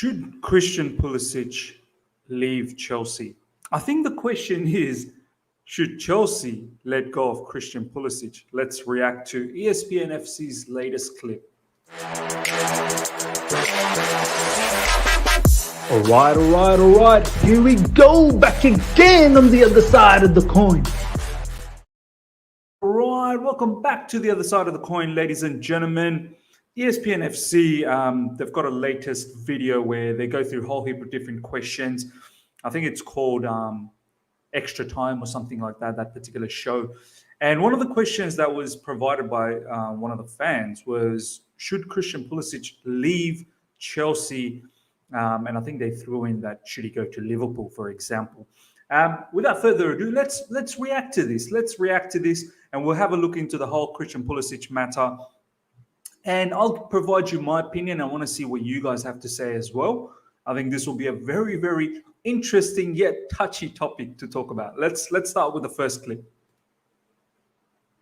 Should Christian Pulisic leave Chelsea? I think the question is, should Chelsea let go of Christian Pulisic? Let's react to ESPN FC's latest clip. All right. Here we go, back again on the other side of the coin. Right, welcome back to the other side of the coin, ladies and gentlemen. ESPN FC, they've got a latest video where they go through a whole heap of different questions. I think it's called Extra Time or something like that, that particular show. And one of the questions that was provided by one of the fans was, should Christian Pulisic leave Chelsea? And I think they threw in that, should he go to Liverpool, for example? Without further ado, let's react to this. And we'll have a look into the whole Christian Pulisic matter. And I'll provide you my opinion. I want to see what you guys have to say as well. I think this will be a very, very interesting yet touchy topic to talk about. Let's start with the first clip.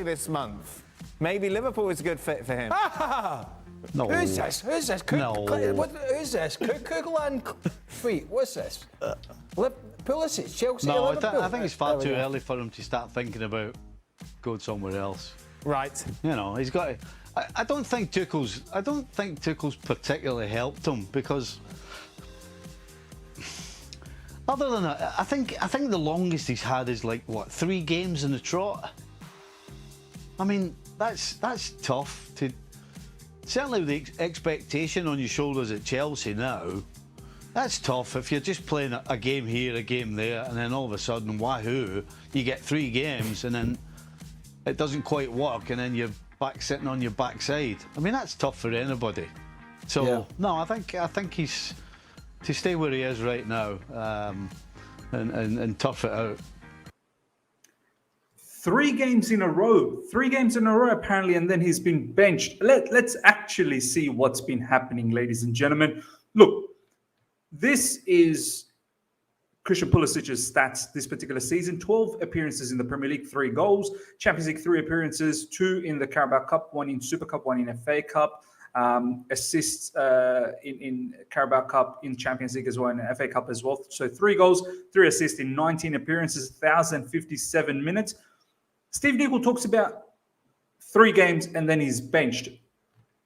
This month, maybe Liverpool is a good fit for him. No. Who's this? Who's this? Who's this? Kugel and Feet. What's this? Pulisic, Chelsea. No, Liverpool. I think it's far too early for him to start thinking about going somewhere else. Right. You know, he's got to. I don't think Tuchel's particularly helped him, because other than that, I think the longest he's had is like what, 3 games in the trot. I mean, that's tough to. Certainly with the expectation on your shoulders at Chelsea now, that's tough. If you're just playing a game here, a game there, and then all of a sudden, wahoo, you get 3 games and then it doesn't quite work, and then you're back sitting on your backside. I mean, that's tough for anybody. So yeah. No, I think he's to stay where he is right now, and tough it out. 3 games in a row apparently, and then he's been benched. Let's actually see what's been happening, ladies and gentlemen. Look, this is Christian Pulisic's stats this particular season: 12 appearances in the Premier League, 3 goals, Champions League 3 appearances, 2 in the Carabao Cup, 1 in Super Cup, 1 in FA Cup, assists in Carabao Cup, in Champions League as well, and FA Cup as well. So 3 goals, 3 assists in 19 appearances, 1,057 minutes. Steve Nicol talks about 3 games and then he's benched.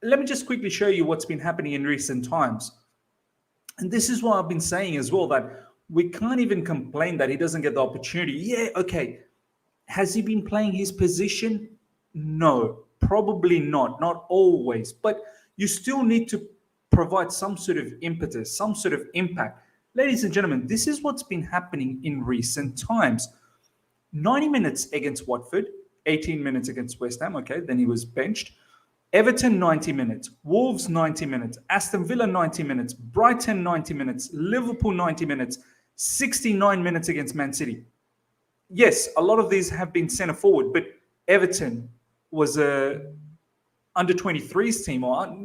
Let me just quickly show you what's been happening in recent times. And this is what I've been saying as well, that we can't even complain that he doesn't get the opportunity. Yeah, okay. Has he been playing his position? No, probably not always. But you still need to provide some sort of impetus, some sort of impact. Ladies and gentlemen, this is what's been happening in recent times. 90 minutes against Watford, 18 minutes against West Ham. Okay, then he was benched. Everton, 90 minutes. Wolves, 90 minutes. Aston Villa, 90 minutes. Brighton, 90 minutes. Liverpool, 90 minutes. 69 minutes against Man City. Yes, a lot of these have been centre forward, but Everton was a under-23s team,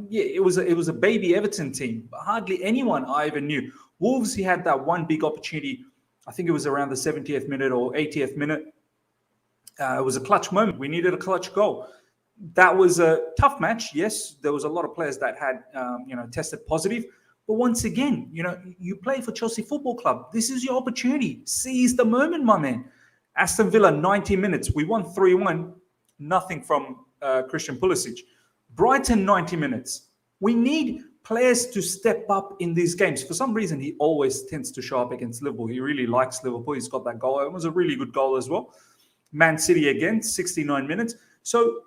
it was a baby Everton team. Hardly anyone I even knew. Wolves, he had that one big opportunity. I think it was around the 70th minute or 80th minute. It was a clutch moment. We needed a clutch goal. That was a tough match. Yes, there was a lot of players that had, tested positive. But once again, you play for Chelsea Football Club. This is your opportunity. Seize the moment, my man. Aston Villa, 90 minutes. We won 3-1. Nothing from Christian Pulisic. Brighton, 90 minutes. We need players to step up in these games. For some reason, he always tends to show up against Liverpool. He really likes Liverpool. He's got that goal. It was a really good goal as well. Man City again, 69 minutes. So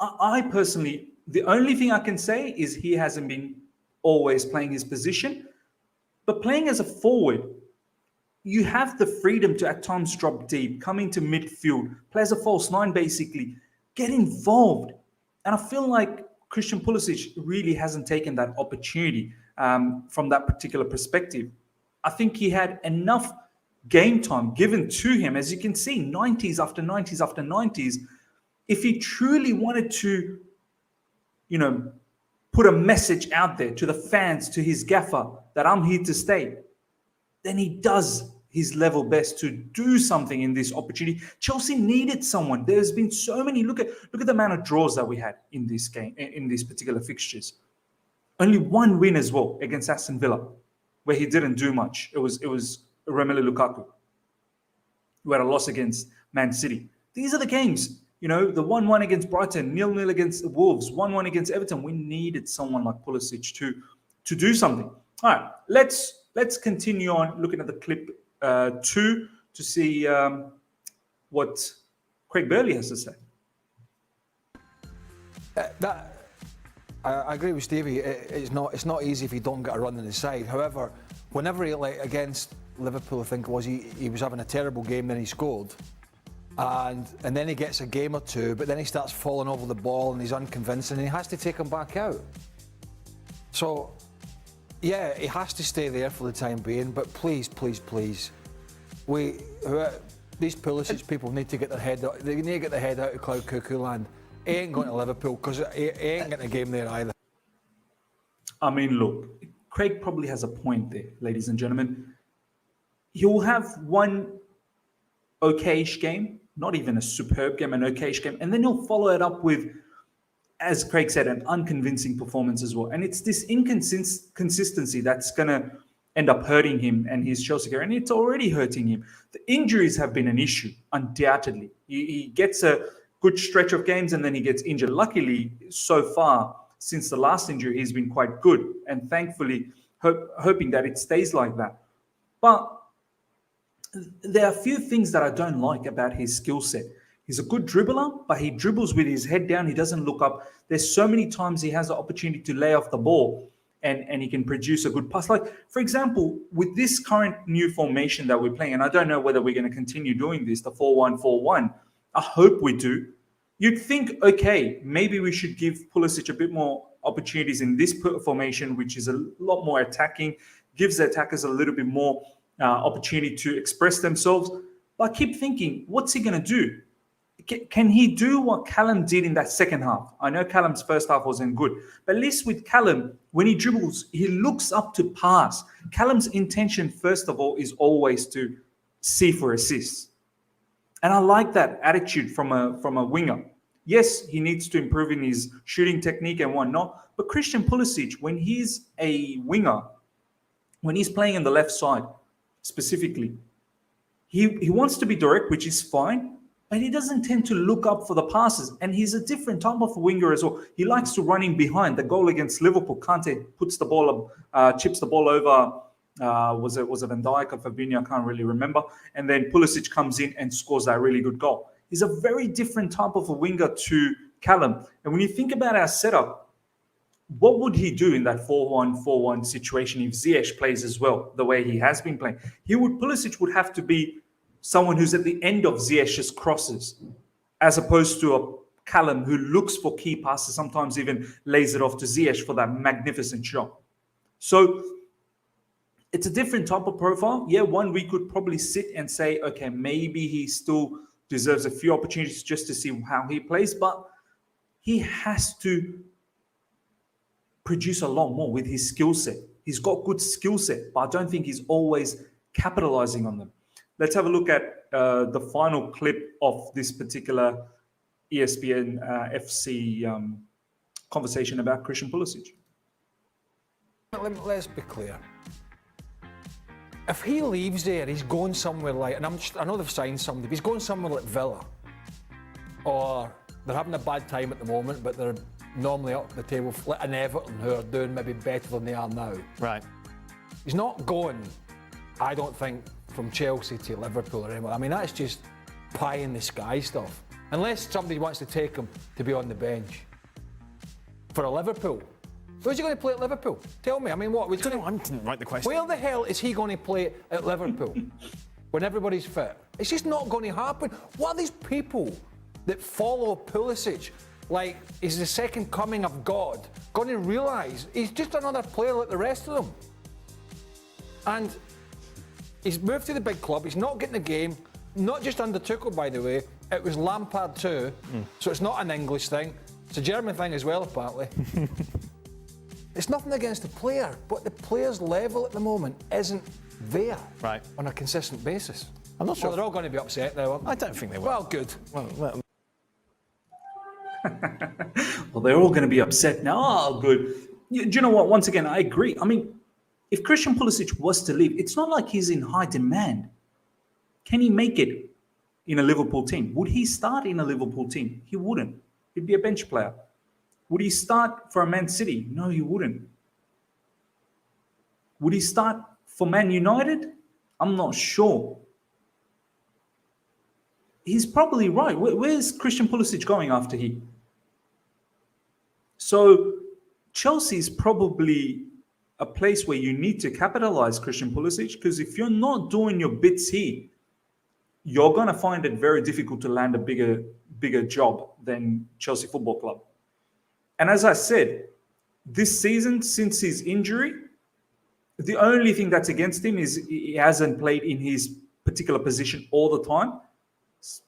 I personally, the only thing I can say is he hasn't been always playing his position. But playing as a forward, you have the freedom to at times drop deep, come into midfield, play as a false 9 basically, get involved. And I feel like Christian Pulisic really hasn't taken that opportunity from that particular perspective. I think he had enough game time given to him. As you can see, 90s after 90s after 90s. If he truly wanted to, put a message out there to the fans, to his gaffer, that I'm here to stay, then he does his level best to do something in this opportunity. Chelsea needed someone. There's been so many. Look at the amount of draws that we had in this game, in these particular fixtures. Only one win as well against Aston Villa, where he didn't do much. It was Romelu Lukaku, who had a loss against Man City. These are the games, the 1-1 against Brighton, 0-0 against Wolves, 1-1 against Everton. We needed someone like Pulisic to do something. All right, let's continue on looking at the clip 2 to see what Craig Burley has to say. I agree with Stevie. It's not easy if you don't get a run in the side. However, whenever he against Liverpool, I think it was, he was having a terrible game, then he scored, and then he gets a game or two, but then he starts falling over the ball and he's unconvincing, and he has to take him back out. So, yeah, he has to stay there for the time being. But please, these Pulisic people need to get their head out. They need to get their head out of Cloud Cuckoo Land. He ain't going to Liverpool because he ain't getting a game there either. I mean, look, Craig probably has a point there, ladies and gentlemen. He'll have one okayish game, not even a superb game, an okayish game, and then he'll follow it up with, as Craig said, an unconvincing performance as well. And it's this inconsistency that's going to end up hurting him and his Chelsea career, and it's already hurting him. The injuries have been an issue, undoubtedly. He gets a good stretch of games and then he gets injured. Luckily, so far, since the last injury, he's been quite good, and thankfully hoping that it stays like that. But there are a few things that I don't like about his skill set. He's a good dribbler, but he dribbles with his head down. He doesn't look up. There's so many times he has the opportunity to lay off the ball and he can produce a good pass. Like, for example, with this current new formation that we're playing, and I don't know whether we're going to continue doing this, the 4-1-4-1, I hope we do. You'd think, okay, maybe we should give Pulisic a bit more opportunities in this formation, which is a lot more attacking, gives the attackers a little bit more opportunity to express themselves. But I keep thinking, what's he going to do? Can he do what Callum did in that second half? I know Callum's first half wasn't good, but at least with Callum, when he dribbles, he looks up to pass. Callum's intention, first of all, is always to see for assists. And I like that attitude from a winger. Yes, he needs to improve in his shooting technique and whatnot, but Christian Pulisic, when he's a winger, when he's playing on the left side specifically, he wants to be direct, which is fine, but he doesn't tend to look up for the passes. And he's a different type of winger as well. He likes to run in behind. The goal against Liverpool, Kante puts the ball up, chips the ball over. Was it Van Dijk or Fabinho? I can't really remember. And then Pulisic comes in and scores that really good goal. He's a very different type of a winger to Callum. And when you think about our setup, what would he do in that 4-1-4-1 situation if Ziyech plays as well, the way he has been playing? Pulisic would have to be someone who's at the end of Ziyech's crosses, as opposed to a Callum who looks for key passes, sometimes even lays it off to Ziyech for that magnificent shot. So it's a different type of profile. Yeah, one we could probably sit and say, okay, maybe he still deserves a few opportunities just to see how he plays, but he has to produce a lot more with his skill set. He's got good skill set, but I don't think he's always capitalizing on them. Let's have a look at the final clip of this particular ESPN FC conversation about Christian Pulisic. Let's be clear. If he leaves there, he's going somewhere like, and I know they've signed somebody, but he's going somewhere like Villa. Or they're having a bad time at the moment, but they're normally up the table, like an Everton who are doing maybe better than they are now. Right. He's not going, I don't think, from Chelsea to Liverpool or anywhere. I mean, that's just pie in the sky stuff. Unless somebody wants to take him to be on the bench. For a Liverpool. Where's he going to play at Liverpool? Tell me. I mean, what? I didn't write the question. Where the hell is he going to play at Liverpool when everybody's fit? It's just not going to happen. What are these people that follow Pulisic like he's the second coming of God going to realise he's just another player like the rest of them? And he's moved to the big club. He's not getting the game. Not just under Tuchel, by the way. It was Lampard too. So it's not an English thing. It's a German thing as well, apparently. It's nothing against the player, but the player's level at the moment isn't there on a consistent basis. I'm not sure. Well, they're all going to be upset now, aren't they? I don't think they will. Well, good. Well, they're all going to be upset now. Oh, good. Do you know what? Once again, I agree. I mean, if Christian Pulisic was to leave, it's not like he's in high demand. Can he make it in a Liverpool team? Would he start in a Liverpool team? He wouldn't. He'd be a bench player. Would he start for a Man City? No, he wouldn't. Would he start for Man United? I'm not sure. He's probably right. Where's Christian Pulisic going after he? So Chelsea is probably a place where you need to capitalize Christian Pulisic, because if you're not doing your bits here, you're going to find it very difficult to land a bigger job than Chelsea Football Club. And as I said, this season, since his injury, the only thing that's against him is he hasn't played in his particular position all the time.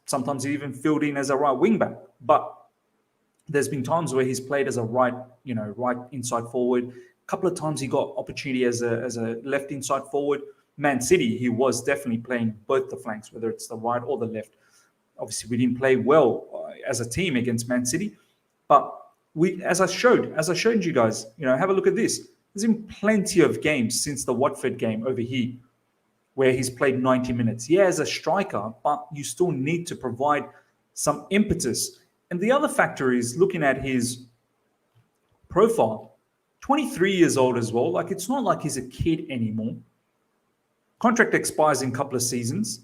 Sometimes he even filled in as a right wing back. But there's been times where he's played as a right inside forward. A couple of times he got opportunity as a left inside forward. Man City, he was definitely playing both the flanks, whether it's the right or the left. Obviously, we didn't play well as a team against Man City, but as I showed you guys, have a look at this. There's been plenty of games since the Watford game over here where he's played 90 minutes. Yeah, as a striker, but you still need to provide some impetus. And the other factor is looking at his profile, 23 years old as well. Like, it's not like he's a kid anymore. Contract expires in a couple of seasons.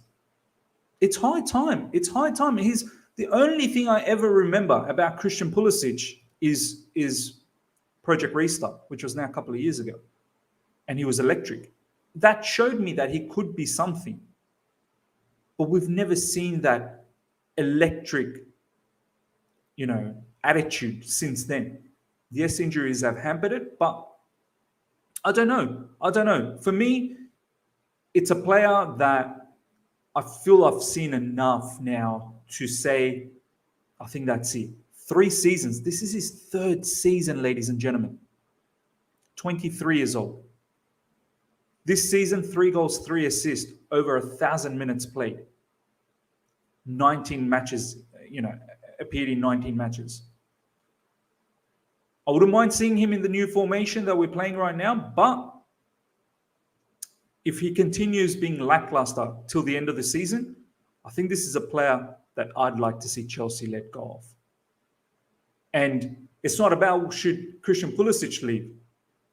It's high time. It's high time. He's the only thing I ever remember about Christian Pulisic is Project Restart, which was now a couple of years ago. And he was electric. That showed me that he could be something. But we've never seen that electric, attitude since then. Yes, injuries have hampered it, but I don't know. For me, it's a player that I feel I've seen enough now to say, I think that's it. 3 seasons. This is his 3rd season, ladies and gentlemen. 23 years old. This season, 3 goals, 3 assists, over 1,000 minutes played. 19 matches, appeared in 19 matches. I wouldn't mind seeing him in the new formation that we're playing right now, but if he continues being lackluster till the end of the season, I think this is a player that I'd like to see Chelsea let go of. And it's not about should Christian Pulisic leave.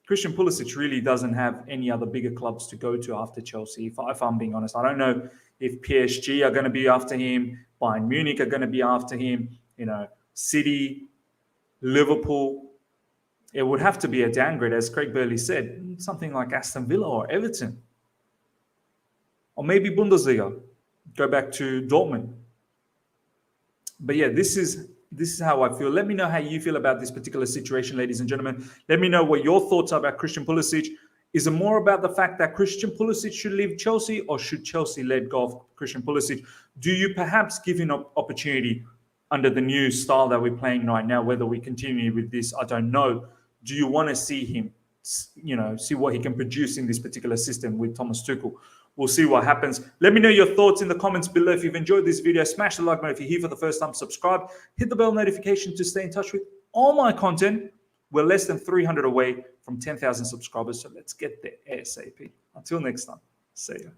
Christian Pulisic really doesn't have any other bigger clubs to go to after Chelsea, if I'm being honest. I don't know if PSG are going to be after him, Bayern Munich are going to be after him, City, Liverpool. It would have to be a downgrade, as Craig Burley said, something like Aston Villa or Everton. Or maybe Bundesliga, go back to Dortmund. But yeah, this is how I feel. Let me know how you feel about this particular situation, ladies and gentlemen. Let me know what your thoughts are about Christian Pulisic. Is it more about the fact that Christian Pulisic should leave Chelsea, or should Chelsea let go of Christian Pulisic? Do you perhaps give him an opportunity under the new style that we're playing right now? Whether we continue with this, I don't know. Do you want to see him, see what he can produce in this particular system with Thomas Tuchel? We'll see what happens. Let me know your thoughts in the comments below. If you've enjoyed this video, smash the like button. If you're here for the first time, subscribe. Hit the bell notification to stay in touch with all my content. We're less than 300 away from 10,000 subscribers, so let's get there ASAP. Until next time, see ya.